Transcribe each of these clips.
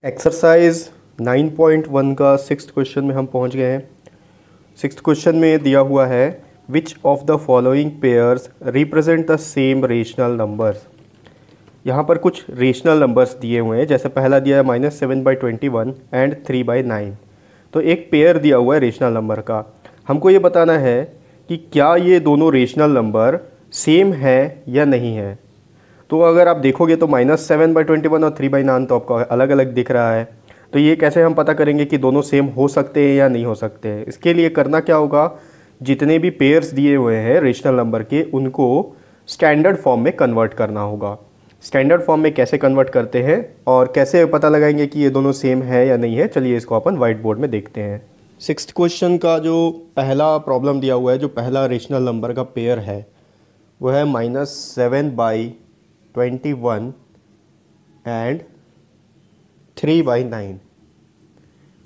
Exercise 9.1 का sixth question में हम पहुंच गए हैं। सिक्स्थ क्वेश्चन में दिया हुआ है which of the following pairs represent the same rational numbers. यहाँ पर कुछ रेशनल नंबर्स दिए हुए हैं, जैसे पहला दिया है -7/21 एंड 3/9। तो एक पेयर दिया हुआ है रेशनल नंबर का। हमको ये बताना है कि क्या ये दोनों रेशनल नंबर सेम है या नहीं है। तो अगर आप देखोगे तो -7/21 और 3/9 तो आपको अलग अलग दिख रहा है। तो ये कैसे हम पता करेंगे कि दोनों सेम हो सकते हैं या नहीं हो सकते हैं। इसके लिए करना क्या होगा, जितने भी पेयर्स दिए हुए हैं रेशनल नंबर के उनको स्टैंडर्ड फॉर्म में कन्वर्ट करना होगा। स्टैंडर्ड फॉर्म में कैसे कन्वर्ट करते हैं और कैसे पता लगाएंगे कि ये दोनों सेम है या नहीं है, चलिए इसको अपन वाइट बोर्ड में देखते हैं। सिक्स्थ क्वेश्चन का जो पहला प्रॉब्लम दिया हुआ है, जो पहला रेशनल नंबर का पेयर है वो है -7/21 एंड 3/9।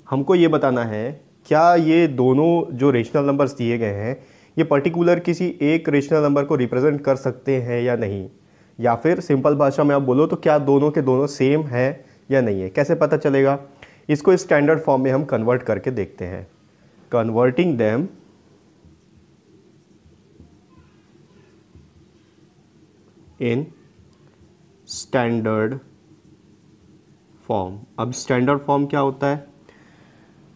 हमको ये बताना है क्या ये दोनों जो रेशनल नंबर्स दिए गए हैं ये पर्टिकुलर किसी एक रेशनल नंबर को रिप्रेजेंट कर सकते हैं या नहीं, या फिर सिंपल भाषा में आप बोलो तो क्या दोनों के दोनों सेम है या नहीं है। कैसे पता चलेगा, इसको स्टैंडर्ड फॉर्म में हम कन्वर्ट करके देखते हैं। Converting them in standard form. अब स्टैंडर्ड फॉर्म क्या होता है?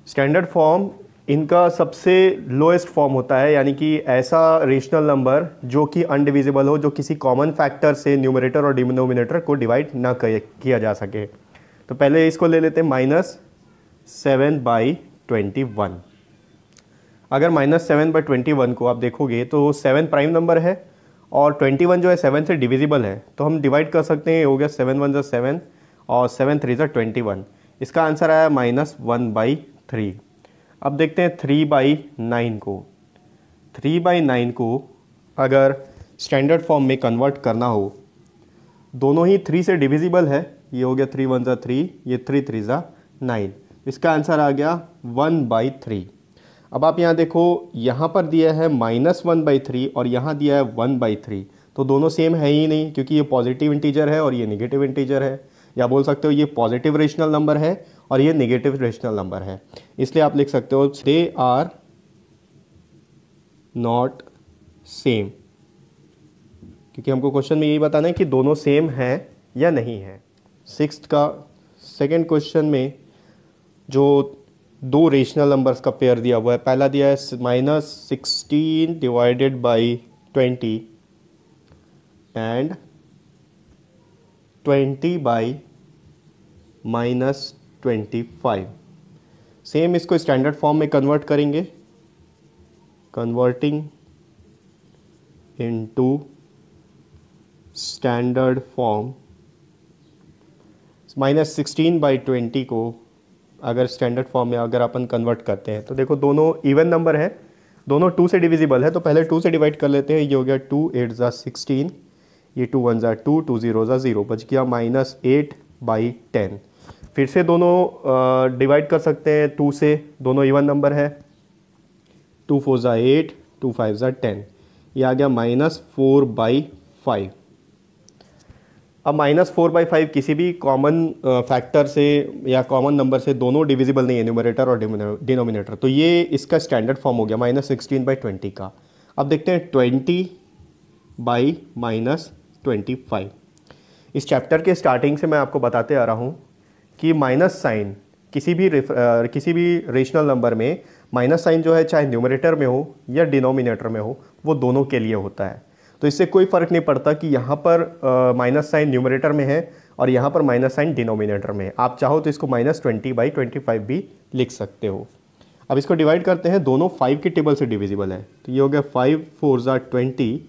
स्टैंडर्ड फॉर्म इनका सबसे लोएस्ट फॉर्म होता है, यानी कि ऐसा रेशनल नंबर जो कि अनडिविजिबल हो, जो किसी कॉमन फैक्टर से न्यूमरेटर और डिनोमिनेटर को डिवाइड ना किया जा सके। तो पहले इसको ले लेते हैं -7/21। अगर -7/21 को आप देखोगे तो 7 प्राइम नंबर है और 21 जो है 7 से डिविजिबल है, तो हम डिवाइड कर सकते हैं। हो गया 7 1 7 और 7 3 21। इसका आंसर आया -1/3। अब देखते हैं 3/9 को। 3/9 को अगर स्टैंडर्ड फॉर्म में कन्वर्ट करना हो, दोनों ही 3 से डिविजिबल है। ये हो गया 3 1 3, ये 3 3 9। इसका आंसर आ गया 1/3। अब आप यहाँ देखो, यहाँ पर दिया है -1/3 और यहाँ दिया है 1/3, तो दोनों सेम है ही नहीं, क्योंकि ये पॉजिटिव इंटीजर है और ये नेगेटिव इंटीजर है। या बोल सकते हो ये पॉजिटिव रेशनल नंबर है और ये नेगेटिव रेशनल नंबर है। इसलिए आप लिख सकते हो दे आर नॉट सेम, क्योंकि हमको क्वेश्चन में यही बताना है कि दोनों सेम है या नहीं है। सिक्स्थ का सेकेंड क्वेश्चन में जो दो रेशनल नंबर्स का पेयर दिया हुआ है, पहला दिया है -16 divided by 20 and 20 by -25। Same इसको स्टैंडर्ड फॉर्म में कन्वर्ट करेंगे। कन्वर्टिंग इनटू स्टैंडर्ड फॉर्म, -16/20 को अगर स्टैंडर्ड फॉर्म में अगर अपन कन्वर्ट करते हैं तो देखो दोनों इवन नंबर है, दोनों 2 से डिविजिबल है। तो पहले 2 से डिवाइड कर लेते हैं। ये हो गया 2 8 16, ये 2 1 2, 2 0 0, बच गया -8/10। फिर से दोनों डिवाइड कर सकते हैं 2 से, दोनों इवन नंबर है। 2 4 8, 2 5 10, ये आ गया -4/5। अब -4/5 किसी भी कॉमन फैक्टर से या कॉमन नंबर से दोनों डिविजिबल नहीं है, न्यूमरेटर और डिनोमिनेटर, तो ये इसका स्टैंडर्ड फॉर्म हो गया -16/20 का। अब देखते हैं 20/-25। इस चैप्टर के स्टार्टिंग से मैं आपको बताते आ रहा हूँ कि माइनस साइन किसी भी रेशनल नंबर में माइनस साइन जो है, चाहे न्यूमरेटर में हो या डिनोमिनेटर में हो, वो दोनों के लिए होता है। तो इससे कोई फ़र्क नहीं पड़ता कि यहाँ पर माइनस साइन न्यूमरेटर में है और यहाँ पर माइनस साइन डिनोमिनेटर में है। आप चाहो तो इसको -20/25 भी लिख सकते हो। अब इसको डिवाइड करते हैं, दोनों 5 के टेबल से डिविजिबल है। तो ये हो गया 5 4 20,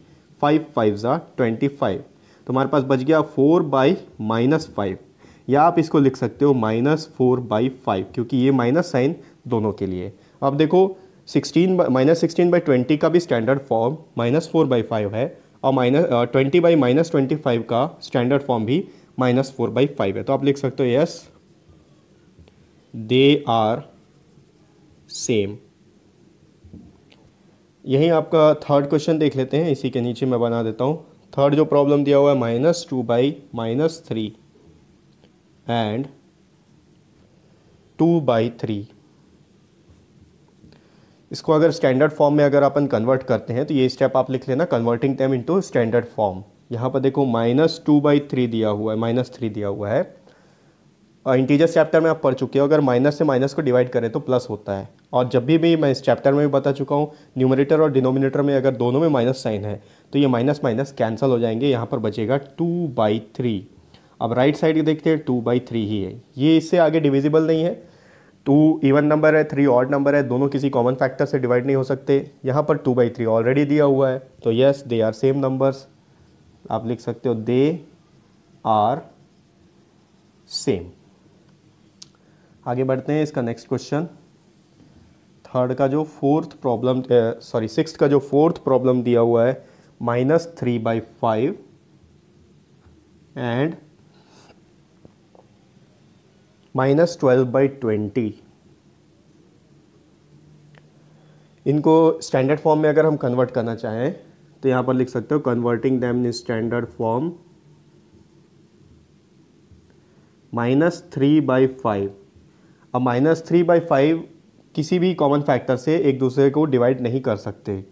5 5 25। तो हमारे पास बच गया 4/-5, या आप इसको लिख सकते हो -4/5, क्योंकि ये माइनस साइन दोनों के लिए। अब देखो -16/20 का भी स्टैंडर्ड फॉर्म -4/5 है और 20/-25 का स्टैंडर्ड फॉर्म भी -4/5 है। तो आप लिख सकते हो यस दे आर सेम। यही आपका थर्ड क्वेश्चन देख लेते हैं, इसी के नीचे मैं बना देता हूँ। थर्ड जो प्रॉब्लम दिया हुआ है -2/-3 एंड 2/3। इसको अगर स्टैंडर्ड फॉर्म में अगर अपन कन्वर्ट करते हैं तो ये स्टेप आप लिख लेना, converting them into standard form. यहाँ पर देखो -2/3 दिया हुआ है, -3 दिया हुआ है। इंटीजर चैप्टर में आप पढ़ चुके हो, अगर माइनस से माइनस को डिवाइड करें तो प्लस होता है। और जब भी मैं इस चैप्टर में भी बता चुका हूँ, न्यूमरेटर और डिनोमिनेटर में अगर दोनों में माइनस साइन है तो ये माइनस माइनस कैंसिल हो जाएंगे, यहाँ पर बचेगा 2/3। अब राइट साइड देखते हैं, 2/3 ही है, ये इससे आगे डिविजिबल नहीं है। 2 इवन नंबर है, 3 ऑड नंबर है, दोनों किसी कॉमन फैक्टर से डिवाइड नहीं हो सकते। यहाँ पर 2/3 ऑलरेडी दिया हुआ है, तो yes they are same numbers. आप लिख सकते हो दे आर सेम। आगे बढ़ते हैं, इसका नेक्स्ट क्वेश्चन थर्ड का जो सिक्स्थ का जो फोर्थ प्रॉब्लम दिया हुआ है, -3/5 एंड -12/20। इनको स्टैंडर्ड फॉर्म में अगर हम कन्वर्ट करना चाहें तो यहाँ पर लिख सकते हो converting them in standard form. -3/5, अब -3/5 किसी भी कॉमन फैक्टर से एक दूसरे को डिवाइड नहीं कर सकते।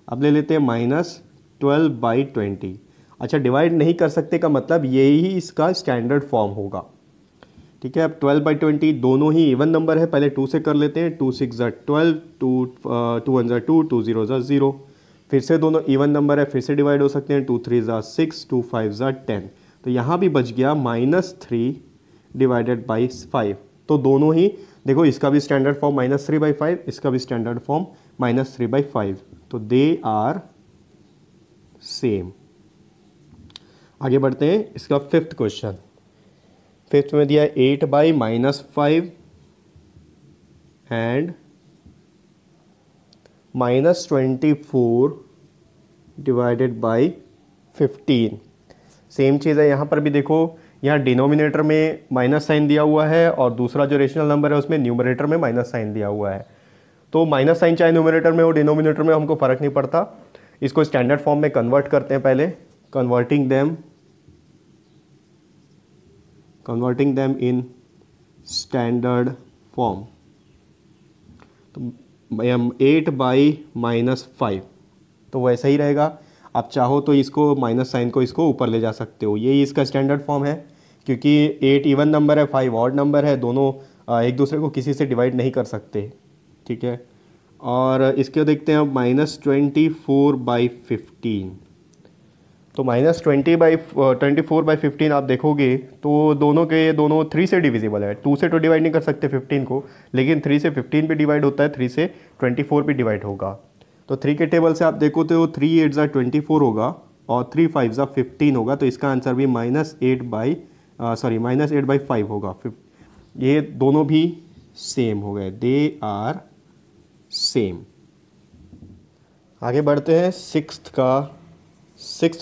अब ले लेते हैं -12/20। अच्छा, डिवाइड नहीं कर सकते का मतलब यही इसका स्टैंडर्ड फॉर्म होगा। ठीक है, अब 12/20 दोनों ही इवन नंबर है, पहले 2 से कर लेते हैं। 2 6 12, 2 1 2, 2 0 0। फिर से दोनों इवन नंबर है, फिर से डिवाइड हो सकते हैं। 2 3 6, 2 5 10। तो यहाँ भी बच गया -3/5। तो दोनों ही देखो, इसका भी स्टैंडर्ड फॉर्म -3/5, इसका भी स्टैंडर्ड फॉर्म -3/5, तो दे आर सेम। आगे बढ़ते हैं, इसका फिफ्थ क्वेश्चन। फिफ्थ में दिया है 8/-5 एंड -24/15। सेम चीज़ है, यहाँ पर भी देखो, यहाँ डिनोमिनेटर में माइनस साइन दिया हुआ है और दूसरा जो रेशनल नंबर है उसमें न्यूमरेटर में माइनस साइन दिया हुआ है। तो माइनस साइन चाहे न्यूमरेटर में हो डिनोमिनेटर में, हमको फ़र्क नहीं पड़ता। इसको स्टैंडर्ड फॉर्म में कन्वर्ट करते हैं पहले, converting them in standard form. तो 8/-5 तो वैसा ही रहेगा। आप चाहो तो इसको माइनस साइन को इसको ऊपर ले जा सकते हो, यही इसका स्टैंडर्ड फॉर्म है। क्योंकि 8 इवन नंबर है, 5 ऑड नंबर है, दोनों एक दूसरे को किसी से डिवाइड नहीं कर सकते। ठीक है, और इसके देखते हैं अब -24/15। तो -24/15 आप देखोगे तो दोनों 3 से डिविजिबल है। 2 से तो डिवाइड नहीं कर सकते 15 को, लेकिन 3 से 15 भी डिवाइड होता है, 3 से 24 भी डिवाइड होगा। तो 3 के टेबल से आप देखो तो 3 8 24 होगा और 3 5 15 होगा। तो इसका आंसर भी -8/5 होगा। ये दोनों भी सेम हो गए, दे आर सेम। आगे बढ़ते हैं, सिक्स्थ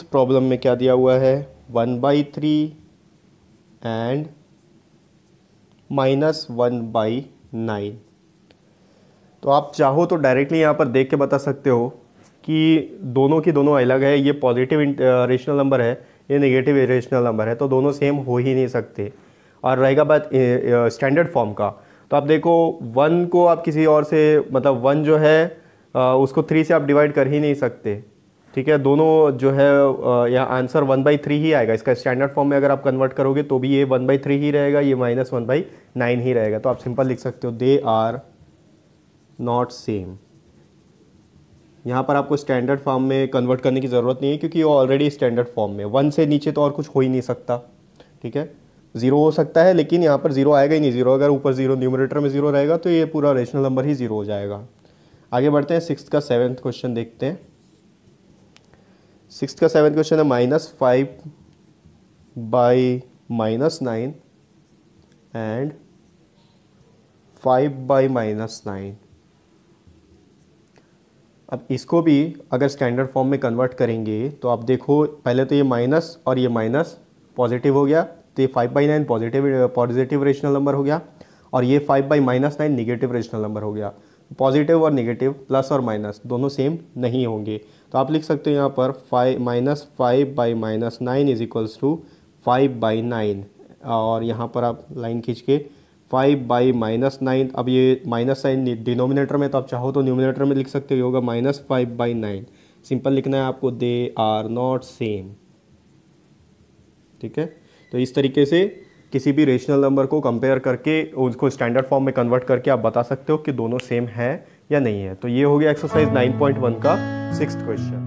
प्रॉब्लम में क्या दिया हुआ है, 1/3 एंड -1/9। तो आप चाहो तो डायरेक्टली यहाँ पर देख के बता सकते हो कि दोनों की दोनों अलग है। ये पॉजिटिव रेशनल नंबर है, ये नेगेटिव रेशनल नंबर है, तो दोनों सेम हो ही नहीं सकते। और रहेगा बात स्टैंडर्ड फॉर्म का, तो आप देखो 1 को आप किसी और से, मतलब 1 जो है उसको 3 से आप डिवाइड कर ही नहीं सकते। ठीक है, दोनों जो है यहाँ आंसर 1/3 ही आएगा। इसका स्टैंडर्ड फॉर्म में अगर आप कन्वर्ट करोगे तो भी ये 1/3 ही रहेगा, ये -1/9 ही रहेगा। तो आप सिंपल लिख सकते हो दे आर नॉट सेम। यहाँ पर आपको स्टैंडर्ड फॉर्म में कन्वर्ट करने की ज़रूरत नहीं है, क्योंकि वो ऑलरेडी स्टैंडर्ड फॉर्म में 1 से नीचे तो और कुछ हो ही नहीं सकता। ठीक है, 0 हो सकता है, लेकिन यहाँ पर 0 आएगा ही नहीं। 0 अगर ऊपर 0 न्यूमरेटर में 0 रहेगा तो ये पूरा रेशनल नंबर ही 0 हो जाएगा। आगे बढ़ते हैं, सिक्स्थ का 7th क्वेश्चन देखते हैं। सिक्स्थ का 7th क्वेश्चन है -5/-9 एंड 5/-9। अब इसको भी अगर स्टैंडर्ड फॉर्म में कन्वर्ट करेंगे तो आप देखो, पहले तो ये माइनस और ये माइनस पॉजिटिव हो गया, तो ये 5/9 पॉजिटिव रेशनल नंबर हो गया, और ये 5/-9 निगेटिव रेशनल नंबर हो गया। पॉजिटिव और नेगेटिव, प्लस और माइनस दोनों सेम नहीं होंगे। तो आप लिख सकते हो यहाँ पर -5/-9 इज इक्वल्स टू 5/9, और यहाँ पर आप लाइन खींच के 5/-9। अब ये माइनस साइन डिनोमिनेटर में, तो आप चाहो तो न्यूमिनेटर में लिख सकते हो, ये होगा -5/9। सिंपल लिखना है आपको, दे आर नॉट सेम। ठीक है, तो इस तरीके से किसी भी रेशनल नंबर को कंपेयर करके उसको स्टैंडर्ड फॉर्म में कन्वर्ट करके आप बता सकते हो कि दोनों सेम है या नहीं है। तो ये हो गया एक्सरसाइज 9.1 का 6th क्वेश्चन।